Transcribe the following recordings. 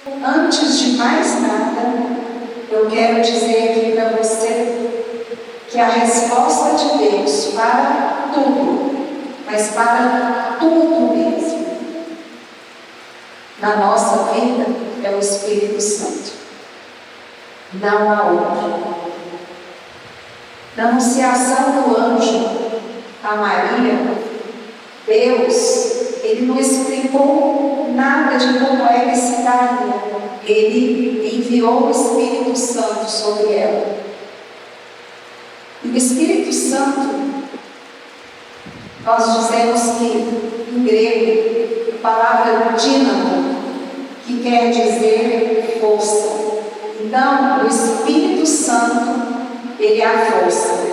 Antes de mais nada, eu quero dizer aqui para você que a resposta de Deus para tudo, mas para tudo mesmo, na nossa vida é o Espírito Santo. Não há outro. Na anunciação do anjo a Maria, Deus, Ele não explicou nada de como ela estaria. Ele enviou o Espírito Santo sobre ela. E o Espírito Santo, nós dizemos que, em grego, a palavra dínamo, que quer dizer força. Então, o Espírito Santo, Ele é a força.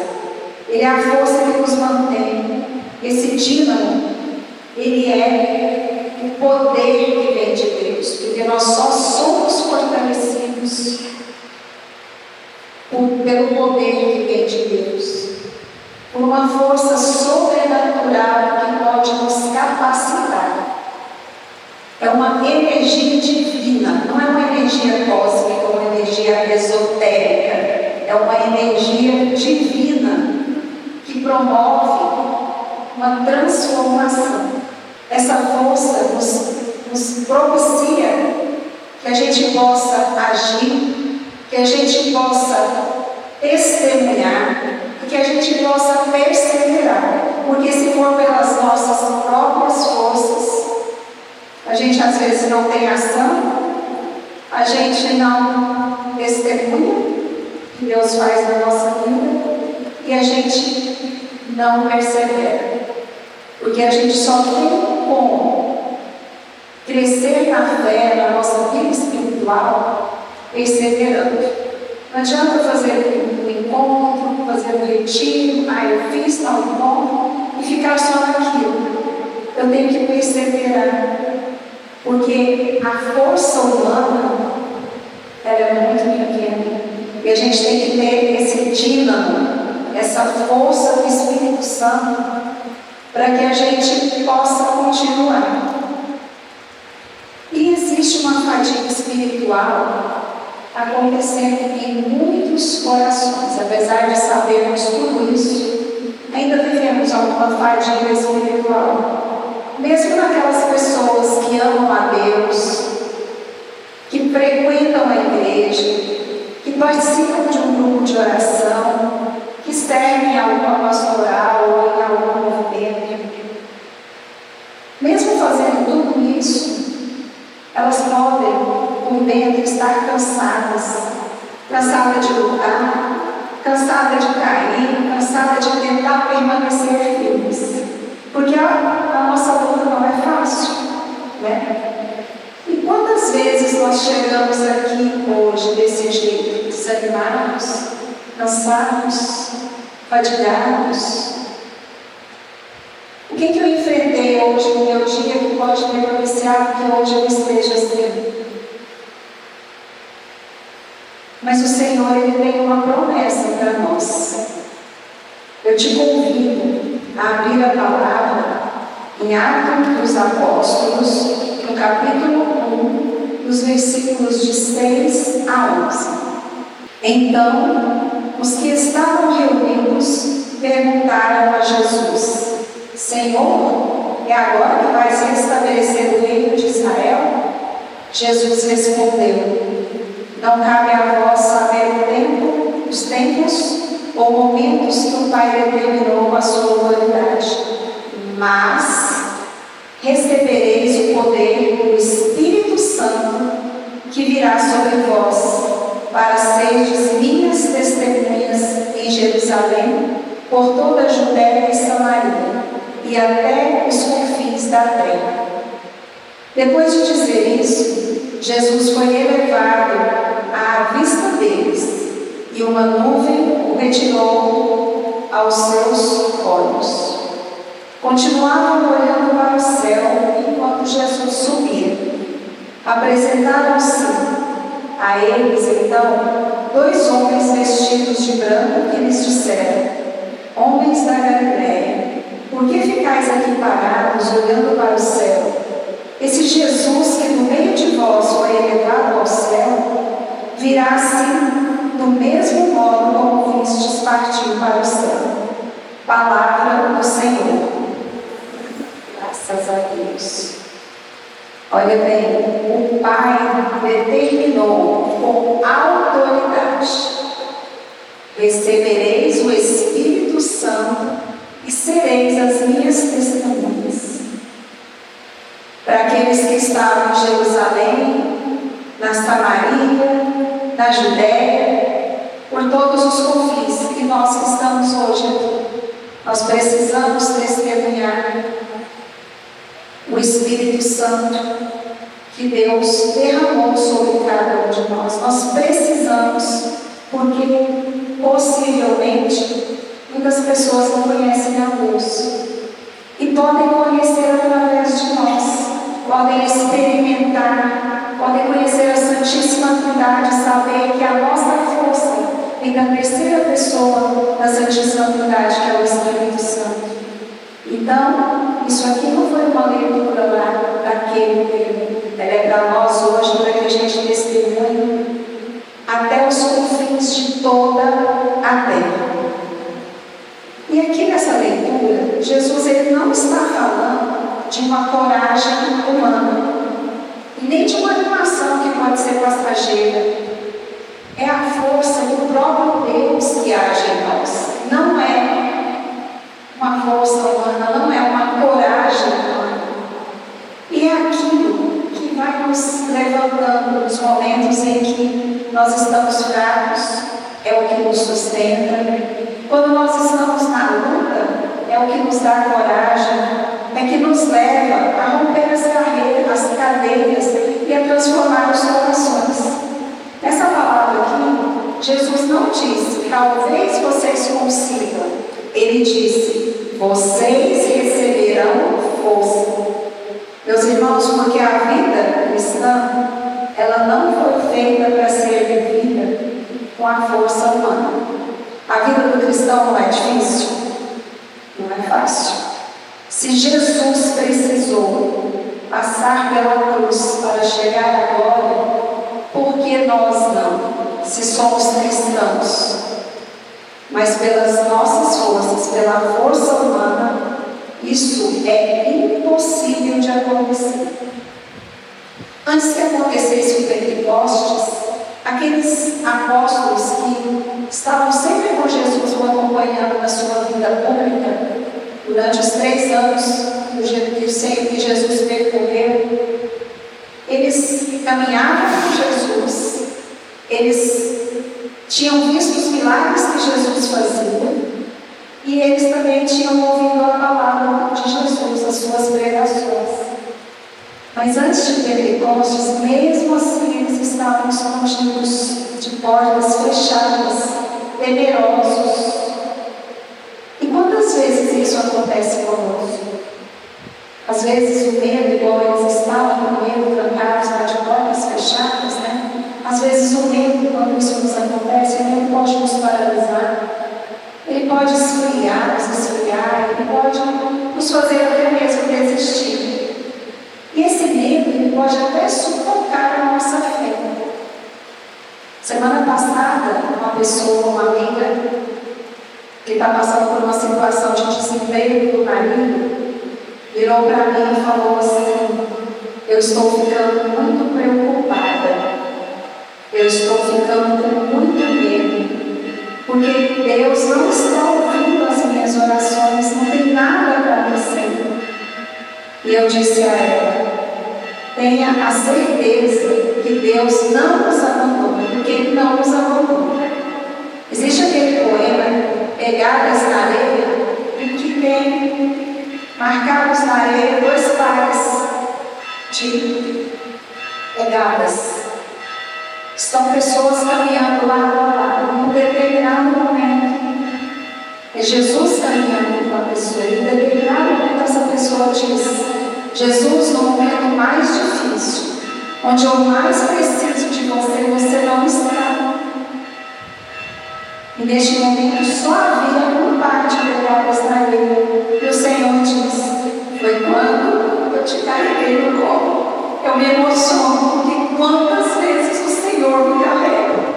Ele é a força que nos mantém. Esse dínamo, ele é o poder que vem de Deus, porque nós só somos fortalecidos pelo poder que vem de Deus, por uma força sobrenatural que pode nos capacitar. É uma energia divina, não é uma energia cósmica, uma energia esotérica, é uma energia divina que promove uma transformação. Essa força nos propicia que a gente possa agir, que a gente possa testemunhar e que a gente possa perseverar. Porque se for pelas nossas próprias forças, a gente às vezes não tem ação, a gente não testemunha o que Deus faz na nossa vida e a gente não persevera. Porque a gente só tem como crescer na fé, na nossa vida espiritual, perseverando. Não adianta fazer um encontro, fazer um retiro, eu fiz tal encontro e ficar só naquilo. Eu tenho que perseverar, porque a força humana ela é muito pequena. E a gente tem que ter esse dínamo, essa força do Espírito Santo, para que a gente possa continuar. E existe uma fadiga espiritual acontecendo em muitos corações. Apesar de sabermos tudo isso, ainda vivemos alguma fadiga espiritual. Mesmo naquelas pessoas que amam a Deus, que frequentam a igreja, que participam de um grupo de oração, que servem em alguma pastoral ou em algum movimento. Mesmo fazendo tudo isso, elas podem, por dentro, estar cansadas de lutar, cansada de cair, cansada de tentar permanecer firmes. Porque a nossa luta não é fácil, né? E quantas vezes nós chegamos aqui hoje desse jeito, desanimados, cansados, fadigados? O que eu enfrentei hoje no meu dia que pode me propiciar que hoje eu esteja assim? Mas o Senhor, Ele tem uma promessa para nós. Eu te convido a abrir a palavra em Atos dos Apóstolos, no capítulo 1, dos versículos de 6 a 11. Então, os que estavam reunidos perguntaram a Jesus: Senhor, é agora que vais restabelecer o reino de Israel? Jesus respondeu: Não cabe a vós saber o tempo, os tempos ou momentos que o Pai determinou com a sua autoridade, mas recebereis o poder do Espírito Santo que virá sobre vós, para serdes minhas testemunhas em Jerusalém, por toda a Judéia e Samaria, e até os confins da terra. Depois de dizer isso, Jesus foi elevado à vista deles, e uma nuvem o retirou aos seus olhos. Continuavam olhando para o céu enquanto Jesus subia. Apresentaram-se a eles, então, 2 homens vestidos de branco que lhes disseram: Homens da Galiléia, por que ficais aqui parados olhando para o céu? Esse Jesus que no meio de vós foi elevado virá assim, do mesmo modo como vistes partir para o céu. Palavra do Senhor. Graças a Deus. Olha bem, o Pai determinou com autoridade: recebereis o Espírito Santo e sereis as minhas testemunhas. Para aqueles que estavam em Jerusalém, na Samaria, na Judéia, por todos os confins que nós que estamos hoje aqui, nós precisamos testemunhar o Espírito Santo que Deus derramou sobre cada um de nós. Nós precisamos, porque possivelmente muitas pessoas não conhecem a luz e podem conhecer através de nós, podem experimentar, podem conhecer a Santíssima Trindade, saber que a nossa força vem da terceira pessoa da Santíssima Trindade, que é o Espírito Santo. Então, isso aqui não foi uma leitura lá daquele tempo. Ela é para nós hoje, para que a gente testemunhe até os confins de toda a terra. E aqui nessa leitura, Jesus ele não está falando de uma coragem humana, e nem de uma animação que pode ser passageira. É a força do próprio Deus que age em nós. Não é uma força humana, não é uma coragem humana. E é aquilo que vai nos levantando nos momentos em que nós estamos fracos, é o que nos sustenta. Quando nós estamos na luta, é o que nos dá coragem, é que nos leva a romper as cadeias e a transformar os corações. Essa palavra aqui, Jesus não disse, talvez vocês consigam. Ele disse, vocês receberão força. Meus irmãos, porque a vida cristã, ela não foi feita para ser vivida com a força humana. A vida do cristão não é difícil, não é fácil. Se Jesus precisou passar pela cruz para chegar agora, por que nós não? Se somos cristãos, mas pelas nossas forças, pela força humana, isso é impossível de acontecer. Antes que acontecesse o Pentecostes, aqueles apóstolos que estavam sempre com Jesus, o acompanhando na sua vida pública, durante os 3 anos que Jesus percorreu, eles caminhavam com Jesus, eles tinham visto os milagres que Jesus fazia, e eles também tinham ouvido a palavra de Jesus, as suas pregações. Mas antes de Pentecostes, mesmo assim, eles estavam escondidos de portas fechadas, temerosos. E quantas vezes isso acontece conosco? Às vezes o medo, igual eles estavam com medo, trancados lá de portas fechadas, né? Às vezes o medo, quando isso nos acontece, ele pode nos paralisar. Ele pode esfriar, ele pode nos fazer até mesmo desistir. E esse medo, ele pode até sufocar a nossa fé. Semana passada, uma pessoa, uma amiga, que está passando por uma situação de desemprego do marido, virou para mim e falou assim, eu estou ficando muito preocupada, eu estou ficando com muito medo, porque Deus não está ouvindo as minhas orações, não tem nada acontecendo. E eu disse a ela, tenha a certeza que Deus não nos abandona, porque Ele não nos abandona. Existe aquele poema, Pegadas na Areia, e que tem marcados na areia 2 pares de pegadas. Estão pessoas caminhando lado a lado, em um determinado momento. É Jesus caminhando com a pessoa. Em um determinado momento, essa pessoa diz: Jesus, no momento mais difícil, onde eu mais preciso de você, você não está. E neste momento só havia um par de pegadas na areia. E o Senhor diz: foi quando eu te carreguei no colo. Eu me emociono, porque quantas vezes o Senhor me carrega.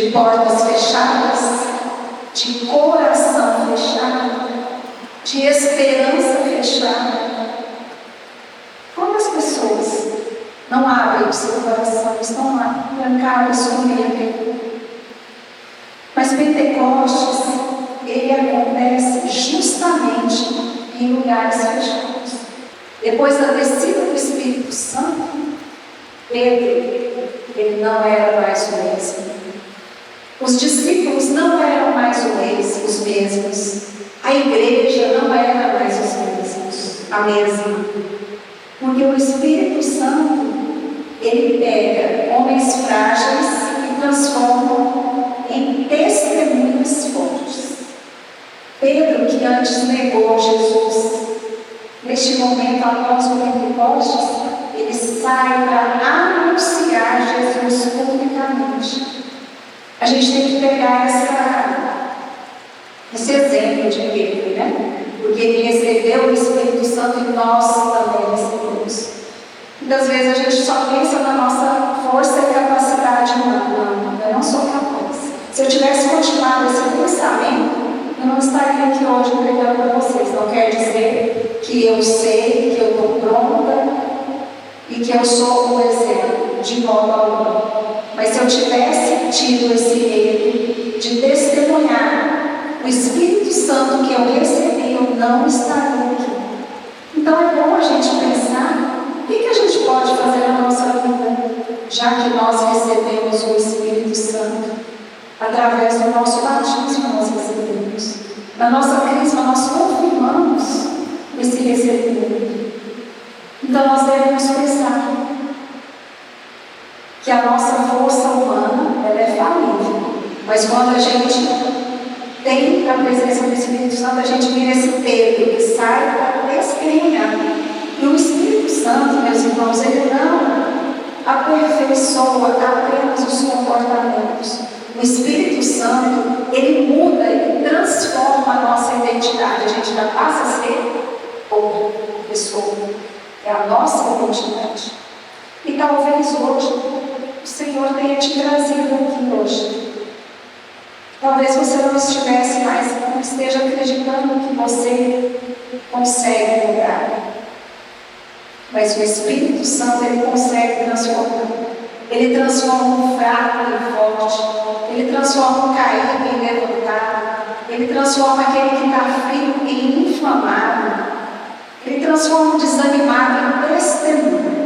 de portas fechadas, de coração fechado, de esperança fechada. Quantas pessoas não abrem o seu coração, estão lá, trancadas com medo? Mas Pentecostes, ele acontece justamente em lugares fechados. Depois da descida do Espírito Santo, Pedro, ele não era mais o mesmo. Os discípulos não eram mais os mesmos. A igreja não era mais a mesma. Porque o Espírito Santo, ele pega homens frágeis e transforma em testemunhas fortes. Pedro, que antes negou Jesus, neste momento, após o Pentecostes, ele sai para anunciar Jesus publicamente. A gente tem que pegar esse exemplo de Pedro, né? Porque ele recebeu o Espírito Santo e nós também recebemos. Muitas vezes a gente só pensa na nossa força e capacidade humana. Eu não sou capaz. Se eu tivesse continuado esse pensamento, eu não estaria aqui hoje pregando para vocês. Não quer dizer que eu sei, que eu estou pronta e que eu sou um exemplo, de modo algum. Mas se eu tivesse tido esse medo de testemunhar o Espírito Santo que eu recebi, eu não estaria aqui. Então é bom a gente pensar o que a gente pode fazer na nossa vida, já que nós recebemos o Espírito Santo. Através do nosso batismo nós recebemos. Na nossa crisma nós confirmamos esse recebimento. Então nós devemos pensar que a nossa força humana ela é falível. Mas quando a gente tem a presença do Espírito Santo, a gente vira esse Pedro que sai para testemunhar. E o Espírito Santo, meus irmãos, ele não aperfeiçoa apenas os comportamentos. O Espírito Santo, ele muda, ele transforma a nossa identidade. A gente já passa a ser outra pessoa. É a nossa identidade. E talvez hoje o Senhor tenha te trazido aqui hoje. Talvez você não estivesse mais, não esteja acreditando que você consegue mudar. Mas o Espírito Santo, ele consegue transformar. Ele transforma um fraco em forte. Ele transforma um caído em levantado. Ele transforma aquele que está frio em inflamado. Ele transforma o desanimado em testemunho.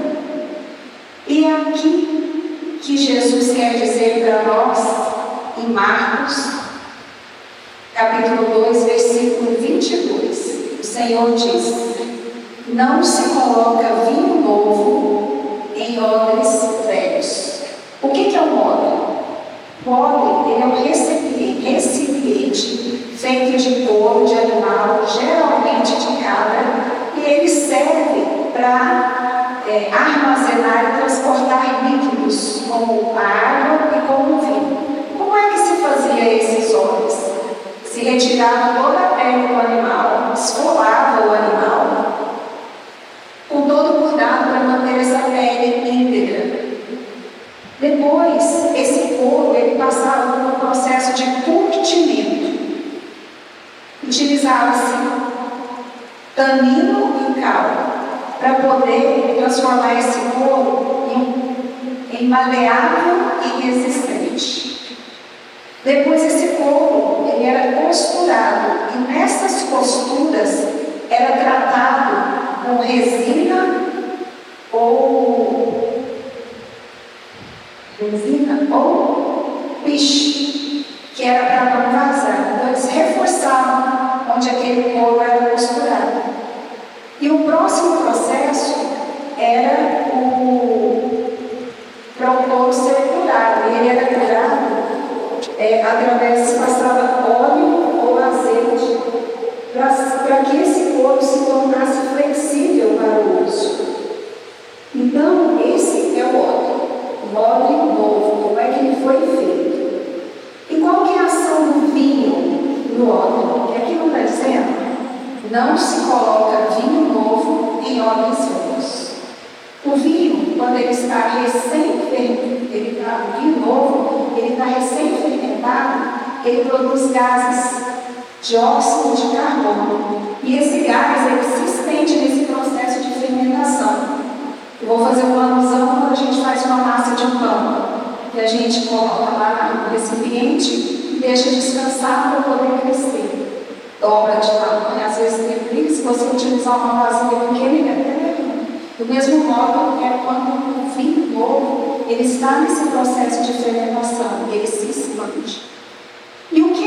E é aqui que Jesus quer dizer para nós, em Marcos, capítulo 2, versículo 22, o Senhor diz: não se coloca vinho novo em odres velhos. O que é um odre? O odre é um recipiente feito de couro de animal, geralmente de cabra, e ele serve para armazenar e transportar líquidos, como a água e como o vinho. Como é que se fazia esses odres? Se retirava toda a pele do animal, esfolava o animal, com todo cuidado para manter essa pele íntegra. Depois, esse couro ele passava por um processo de curtimento. Utilizava-se tanino e cal para poder transformar esse couro em maleável e resistente. Depois esse couro ele era costurado e nessas costuras era tratado com resina ou piche, que era para não vazar. Então eles reforçavam onde aquele couro era costurado. E o próximo processo era para o couro ser curado. E ele era curado através de passava óleo ou azeite para que esse couro se tornasse flexível para o uso. Então, esse é o odre novo. Como é que ele foi feito? E qual que é a ação do vinho no odre? Que aqui não está dizendo? Não se coloca vinho novo em odres velhos. O vinho, quando ele está o vinho novo, ele está recém-fermentado. ele produz gases de óxido de carbono. E esse gás ele se estende nesse processo de fermentação. Eu vou fazer uma alusão quando a gente faz uma massa de pão, que a gente coloca lá no recipiente e deixa descansar para poder crescer. Dobra de tamanho, às vezes tem se você utilizar uma vasilha pequena, do mesmo modo é quando o vinho novo ele está nesse processo de fermentação, ele se expande. E o que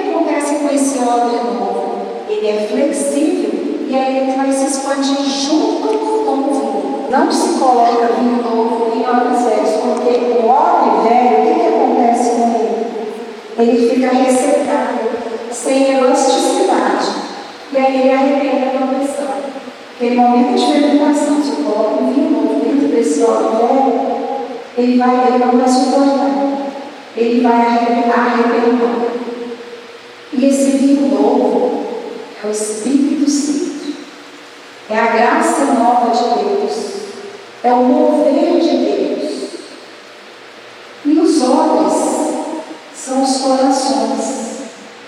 acontece com esse odre novo? Ele é flexível e aí ele vai se expandir junto com o vinho. Não se coloca vinho novo em odres velhos, porque o odre velho, o que acontece com ele? Ele fica ressecado, sem elasticidade, e aí ele arrebenta a pressão. Aquele momento de fermentação, se eu coloco um vinho novo dentro desse odre velho, ele não vai suportar, ele vai arrebentar. E esse vinho novo é o Espírito Santo, é a graça nova de Deus, é o mover de Deus. E os odres são os corações,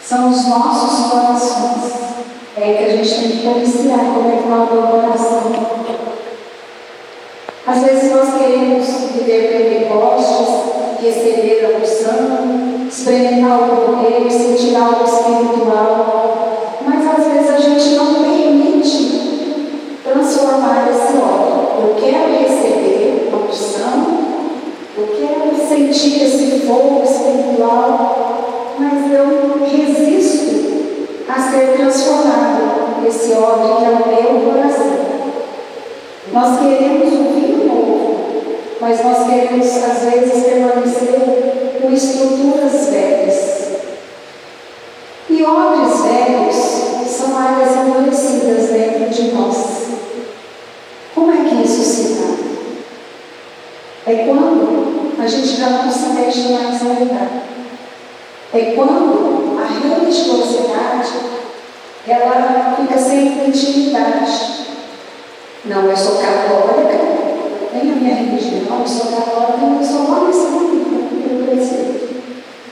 são os nossos corações. É aí que a gente tem que policiar como é que está o meu coração. Às vezes nós queremos viver Pentecostes, receber a unção, experimentar o poder, sentir algo espiritual, mas às vezes a gente não permite transformar esse óleo. Eu quero receber a unção, eu quero sentir esse fogo espiritual, mas eu resisto a ser transformado nesse óleo que é o meu coração. Nós queremos um vinho novo, mas nós queremos às vezes permanecer com estruturas velhas. E odres velhos são áreas endurecidas dentro de nós. Como é que isso se dá? É quando a gente já não se deixa mais levar. É quando a religiosidade ela fica sem intimidade. Não, eu sou católica, tenho a minha religião, eu sou católica, eu sou uma eu preciso.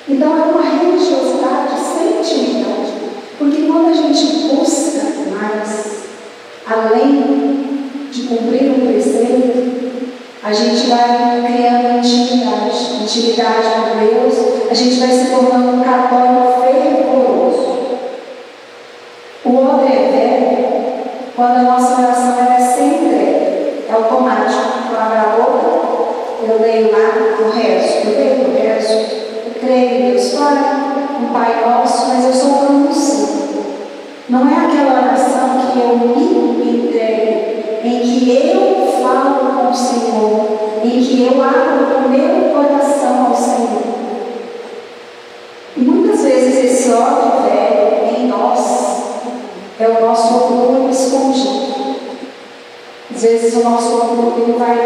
Então é uma religiosidade sem intimidade. Porque quando a gente busca mais, além de cumprir um preceito, a gente vai criando intimidade com Deus, a gente vai se tornando um católico fervoroso. O odre é velho quando a nossa oração é sem entrega, é automático. Eu abro a boca, eu leio lá, eu creio em Deus Pai, no Pai Nosso, mas eu só pronuncio. Não é aquela oração que eu me entrego, em que eu falo com o Senhor, em que eu abro o meu coração ao Senhor. E muitas vezes esse odre velho em nós é o nosso orgulho escondido. Às vezes o nosso orgulho vai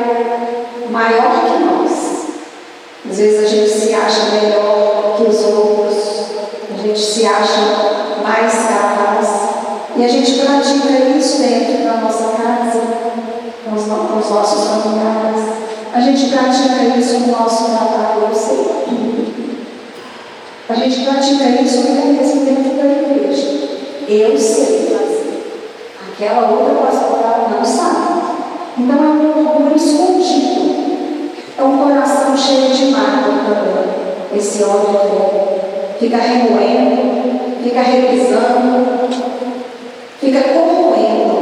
maior que nós. Às vezes a gente se acha melhor que os outros, a gente se acha mais capaz. E a gente pratica isso dentro da nossa casa, com os nossos familiares. A gente pratica isso no nosso trabalho, eu sei tudo. A gente pratica isso até mesmo dentro da igreja. Eu sei fazer. Aquela outra pastora não sabe. Então é um orgulho escondido. É um coração cheio de mágoa também. Esse ódio fica remoendo, fica revisando, fica corroendo.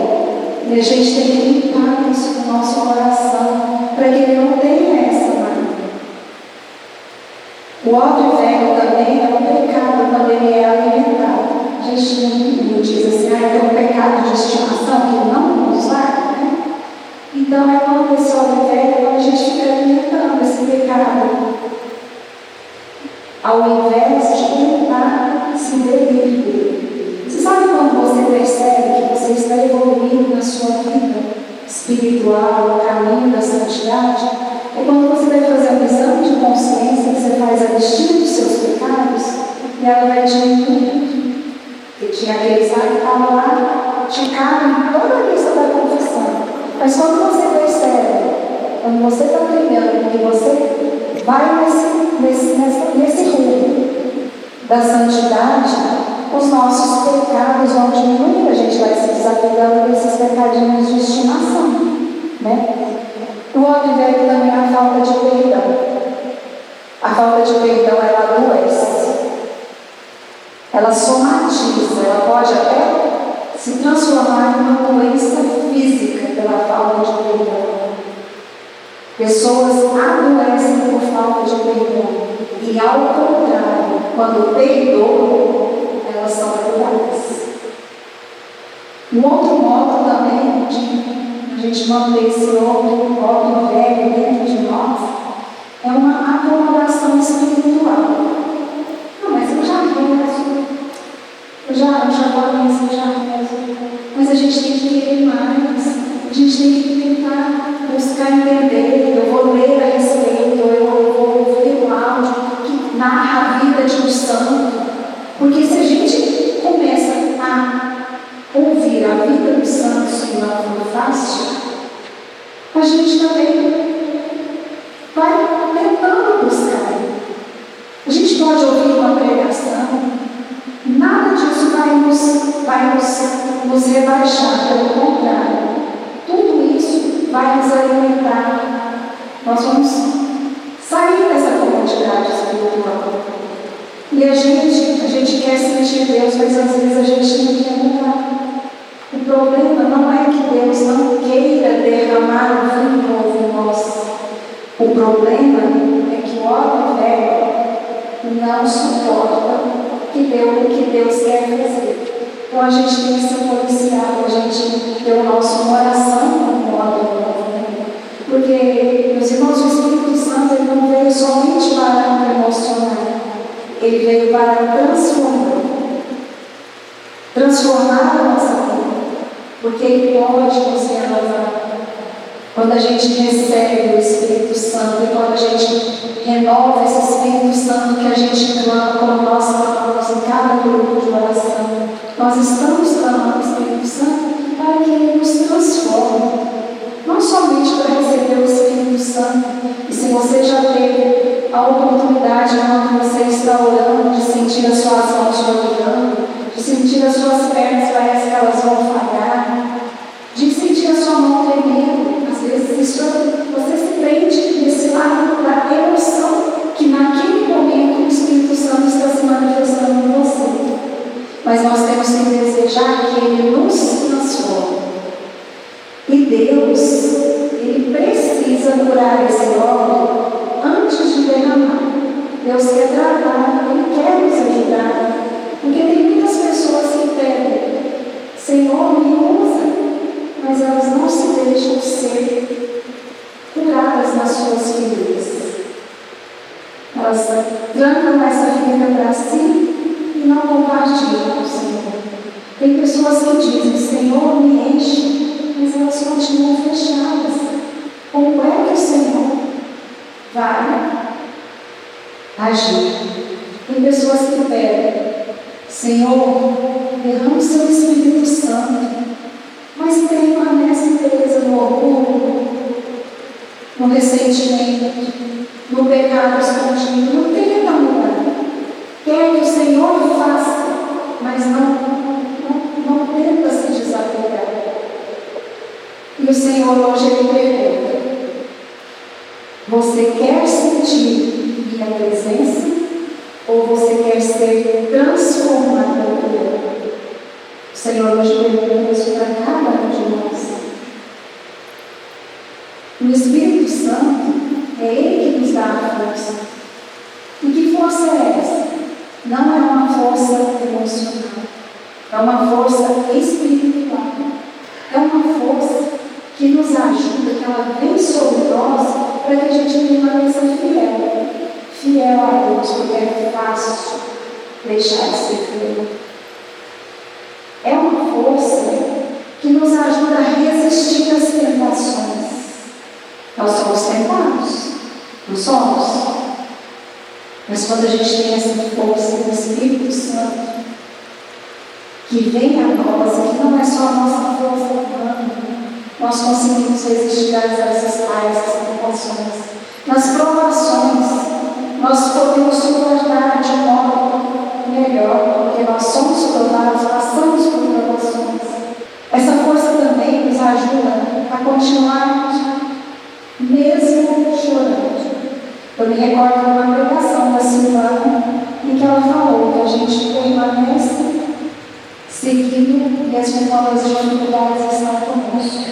E a gente tem que limpar isso no nosso coração para que ele não tenha essa mágoa. O ódio velho também é um pecado quando ele é alimentado. A gente não diz assim, é um pecado de estimação que não nos vai, né? Então é quando esse ódio velho, quando a gente fica alimentando esse pecado, ao invés de tentar se beber dele. Você sabe quando você percebe que você está evoluindo na sua vida espiritual, no caminho da santidade? É quando você vai fazer um exame de consciência, que você faz a listinha dos seus pecados e ela vai diminuindo. Porque tinha aqueles lá que estavam lá, ticaram em toda a lista da confissão. Mas quando você percebe, quando você está treinando, que você vai nesse rumo da santidade, os nossos pecados vão diminuir, a gente vai se desapegando desses pecadinhos de estimação, né? O advérbio também é a falta de perdão. A falta de perdão, ela adoece, ela somatiza, ela pode até se transformar em uma doença física pela falta de perdão. Pessoas adoecem por falta de perdão e, ao contrário, quando perdoam, elas são curadas. Um outro modo também de a gente manter esse homem velho dentro de nós é uma acomodação espiritual. Não, mas eu já rezo, eu já rezo, mas a gente tem que querer mais, a gente tem que tentar buscar entender. Eu vou ler a respeito, eu vou ouvir um áudio que narra a vida de um santo, porque se a gente começa a ouvir a vida dos santos que não foi fácil, a gente também vai tentando buscar. A gente pode ouvir uma pregação, nada disso vai nos rebaixar, pelo contrário, tudo isso vai nos alimentar. Nós vamos sair dessa comodidade espiritual. E a gente quer sentir Deus, mas às vezes a gente não quer mudar. O problema não é que Deus não queira derramar o vinho novo em nós. O problema é que o homem velho não suporta o que Deus quer fazer. Então a gente tem que se policiar, a gente ter o nosso coração com o homem novo. Porque, meus irmãos, o Espírito Santo ele não veio somente para emocionar, ele veio para transformar a nossa vida, porque ele pode nos renovar. Quando a gente recebe o Espírito Santo e quando a gente renova esse Espírito Santo que a gente clama, como nós clamamos em cada grupo de oração, nós estamos clamando o Espírito Santo para que ele nos transforme. Não somente para receber o Espírito Santo. E se você já teve a oportunidade, quando você está orando, de sentir as suas mãos orando, de sentir as suas pernas, parece que elas vão falhar, de sentir a sua mão tremendo, às vezes você se prende nesse lado da emoção que naquele momento o Espírito Santo está se manifestando em você. Mas nós temos que desejar que ele nos transforme. E Deus, ele precisa curar esse homem antes de derramar. Deus quer tratar, ele quer nos ajudar. Porque tem muitas pessoas que pedem, Senhor, me usa, mas elas não se deixam ser curadas nas suas feridas. Elas trancam essa ferida para si e não compartilham com o Senhor. Tem pessoas que dizem, Senhor, me enche, mas elas continuam fechadas. Como é que o Senhor vai agir? Tem pessoas que pedem, Senhor, derrama o seu Espírito Santo, mas permanece presa no orgulho, no ressentimento, no pecado escondido, não tenta mudar. Quer que o Senhor faça, mas não tenta se desapegar. E o Senhor hoje ele pergunta, você quer sentir minha presença ou você quer ser transformado por ela? O Senhor hoje pergunta isso para cada um de nós. O Espírito Santo é Ele que nos dá a força. E que força é essa? Não é uma força emocional, é uma força espiritual. É uma força que nos ajuda, que ela vem sobre nós para que a gente permaneça fiel. Fiel a Deus, porque é fácil deixar de ser fiel. É uma força que nos ajuda a resistir às tentações. Nós somos tentados, não somos? Mas quando a gente tem essa força do Espírito Santo, que vem a nós, e que não é só a nossa força humana, nós conseguimos resistir às adversidades, às tentações, nas provações. nós podemos suportar de um modo melhor, porque nós somos provados, passamos por provações. Essa força também nos ajuda a continuarmos mesmo chorando. Eu me recordo de uma pregação da Silvana em que ela falou que a gente permanece seguindo mesmo quando as dificuldades estão conosco.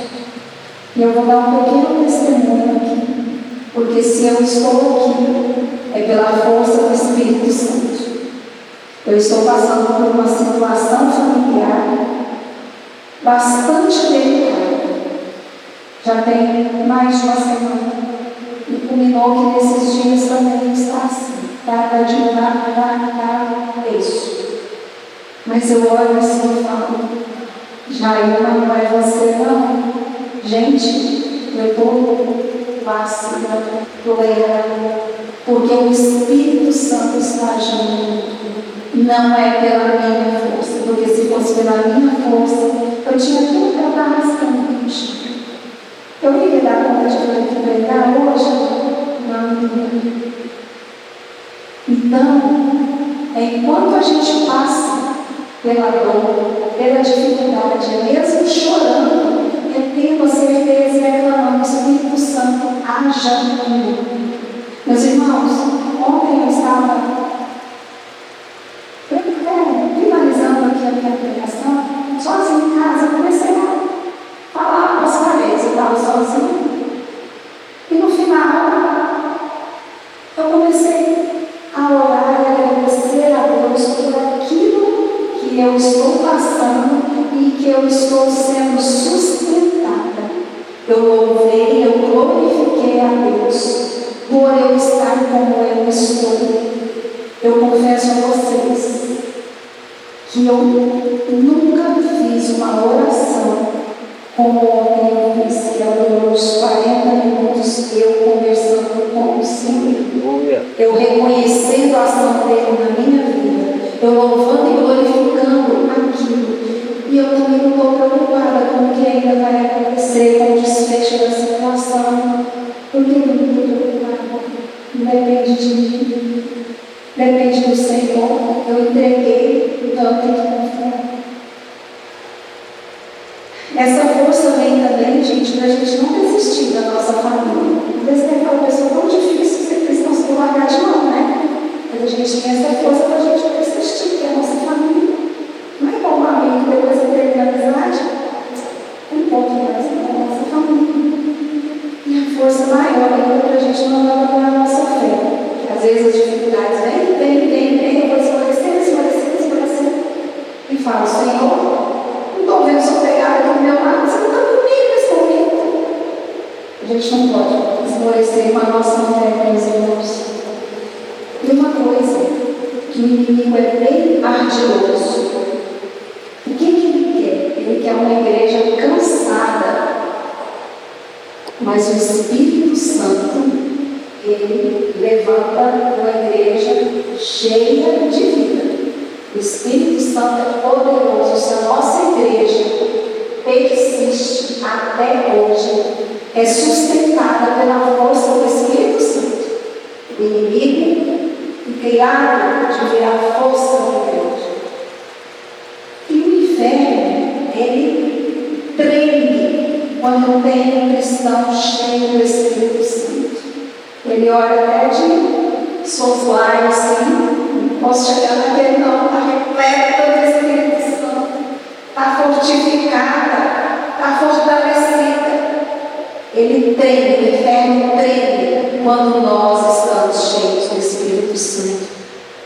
E eu vou dar um pequeno testemunho aqui, porque se eu estou aqui é pela força do Espírito Santo. Eu estou passando por uma situação familiar bastante delicada. Já tem mais de uma semana. E culminou que nesses dias também está assim. Cada isso. Mas eu olho assim e falo, Jair, não vai você não. Gente, eu estou vacilando, porque o Espírito Santo está agindo. Não é pela minha força, porque se fosse pela minha força, eu tinha tudo para estar arrastando. Eu ia dar conta de pregar hoje? Não. Então, enquanto a gente passa pela dor, pela dificuldade, mesmo chorando, tendo a certeza e reclamando, o Espírito Santo haja em mim. Meus irmãos, ontem eu estava finalizando aqui a minha pregação, sozinha em casa, comecei a falar com as paredes, eu estava sozinha. E no final, eu comecei a orar e agradecer a Deus por aquilo que eu estou passando e que eu estou sendo sustentada. Eu louvei, eu glorifiquei a Deus por eu estar como eu estou. Eu confesso a vocês que eu nunca fiz uma oração como ontem eu fiz, que durou uns 40 minutos eu conversando com o Senhor. Eu reconhecendo a ação dele na minha vida, eu louvando e glorificando aquilo. E eu também não estou preocupada com o que ainda vai acontecer, com o desfecho da situação, porque eu não estou preocupada. Não depende de mim, depende do Senhor. Eu entreguei, então eu tenho que confiar. Essa força vem também, gente, da gente não desistir da nossa família. Às vezes tem aquela pessoa tão difícil, ser cristão se largar de mão, né? Mas a gente tem essa força para a gente persistir, que é a nossa família. Não é como um amigo, depois eu termino a amizade, um pouco mais da nossa família. E a força maior ainda para a gente não abandonar a nossa fé. Porque às vezes as dificuldades vêm, eu vou esmorecendo. E falo, Senhor, não estou vendo se eu pegar aqui do meu lado, você não está comigo nesse momento. A gente não pode esmorecer com a nossa fé, meus irmãos. E uma coisa, que o inimigo é bem ardiloso. O que ele quer? Ele quer uma igreja cansada. Mas o Espírito Santo, ele levanta uma igreja cheia de vida. O Espírito Santo é poderoso. Se a nossa igreja persiste até hoje, é sustentada pela força do Espírito Santo. O inimigo é criado de virar força da igreja. E o inferno, ele treme quando tem um cristão cheio do Espírito Santo. Ele olha até de soslaio assim. Posso chegar naquele não, está repleta do Espírito Santo, está fortificada, está fortalecida. Ele treme, o inferno treme quando nós estamos cheios do Espírito Santo.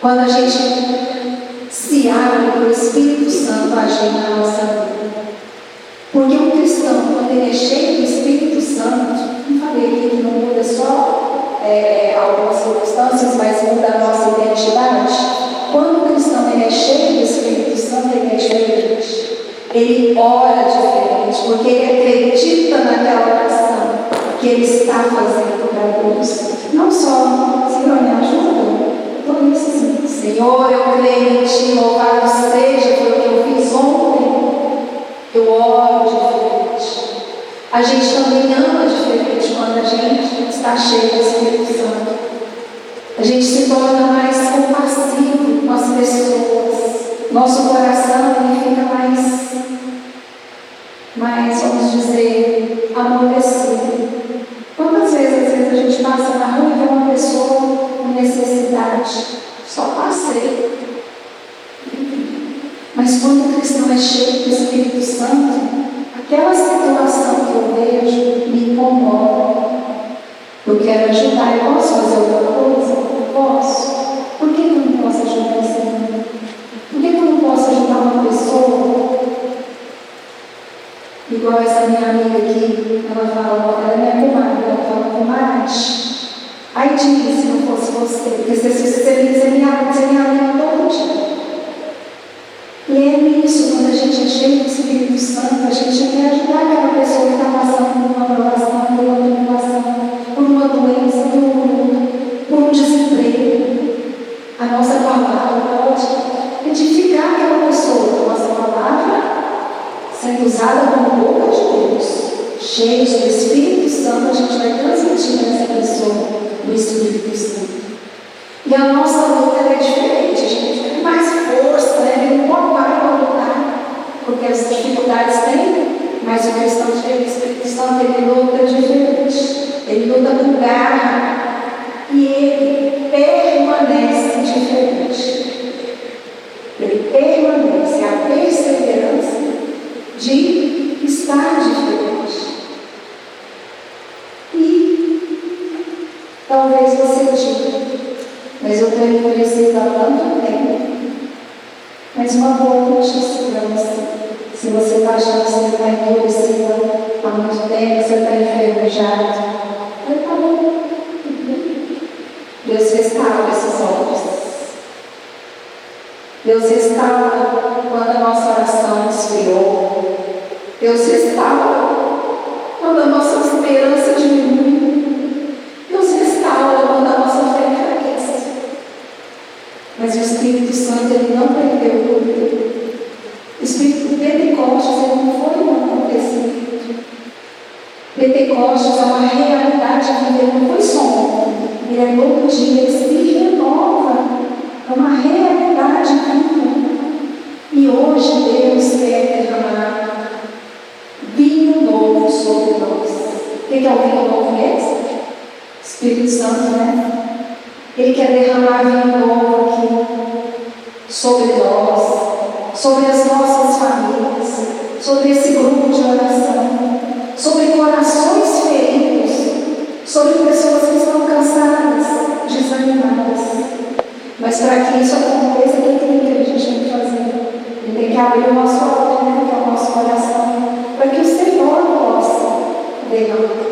Quando a gente se abre para o Espírito Santo agir na nossa vida. Porque um cristão, quando ele é cheio do Espírito Santo, não falei aqui que não muda só algumas circunstâncias, mas muda a nossa identidade. Quando o cristão ele é cheio do Espírito Santo, ele é diferente. Ele ora diferente, porque ele acredita naquela oração que ele está fazendo para Deus. Não só, Senhor, me ajuda. Por isso, assim, Senhor, eu creio em Ti, louvado seja pelo que eu fiz ontem. Eu oro diferente. A gente também ama diferente quando a gente está cheio do Espírito Santo. A gente se torna mais compassivo com as pessoas. Nosso coração ele fica mais, vamos dizer, amolecido. Quantas vezes, às vezes, a gente passa na rua e vê uma pessoa com necessidade? Só passei. Mas quando o cristão é cheio do Espírito Santo, aquela situação que eu vejo me incomoda. Eu quero ajudar, eu posso fazer outra coisa? Eu posso. Por que eu não posso ajudar esse mundo? Por que eu não posso ajudar uma pessoa? Igual essa minha amiga aqui, ela fala, ela é minha comadre, ela fala, comadre, ai de mim se não fosse você, porque você me ama todo dia. E é isso, quando a gente é cheio do Espírito Santo, a gente quer ajudar aquela pessoa que está passando por uma provação, por uma tribulação, por uma doença, por um desemprego. A nossa palavra pode edificar aquela pessoa, a nossa palavra sendo usada como boca de Deus, cheios do Espírito Santo, a gente vai transmitir a essa pessoa o Espírito Santo. E a nossa luta é diferente, a gente tem mais força, né? Não pode parar para lutar, porque as dificuldades têm, mas o cristão cheio do Espírito Santo, ele luta diferente, ele luta com garra e ele permanece diferente. Ele permanece, a perseverança de estar diferente. E talvez você diga, mas eu tenho endurecido há tanto tempo. Mas uma boa notícia para você. Se você está achando que você está endurecido há muito tempo, você está enferrujado, está bom. Deus restaura esses olhos. Deus restaura quando a nossa oração esfriou. Deus restaura quando a nossa esperança diminui. Deus restaura quando a nossa fé enfraquece. Mas o Espírito Santo, ele não perdeu o poder. O Espírito Pentecostes, ele não foi um acontecimento. Pentecostes é uma realidade que ele não foi só ontem. Ele é todo dia, ele se renova. É uma realidade viva. E hoje Deus quer derramar vinho novo sobre nós. O que é o vinho novo mesmo? Espírito Santo, né? Ele quer derramar vinho novo aqui sobre nós, sobre as nossas famílias, sobre esse grupo de oração, sobre corações feridos, sobre pessoas que estão cansadas, desanimadas. Mas para que isso aconteça, o que a gente tem que fazer? Ele tem que abrir o nosso altar, que é o nosso coração, para que o Senhor possa derramar.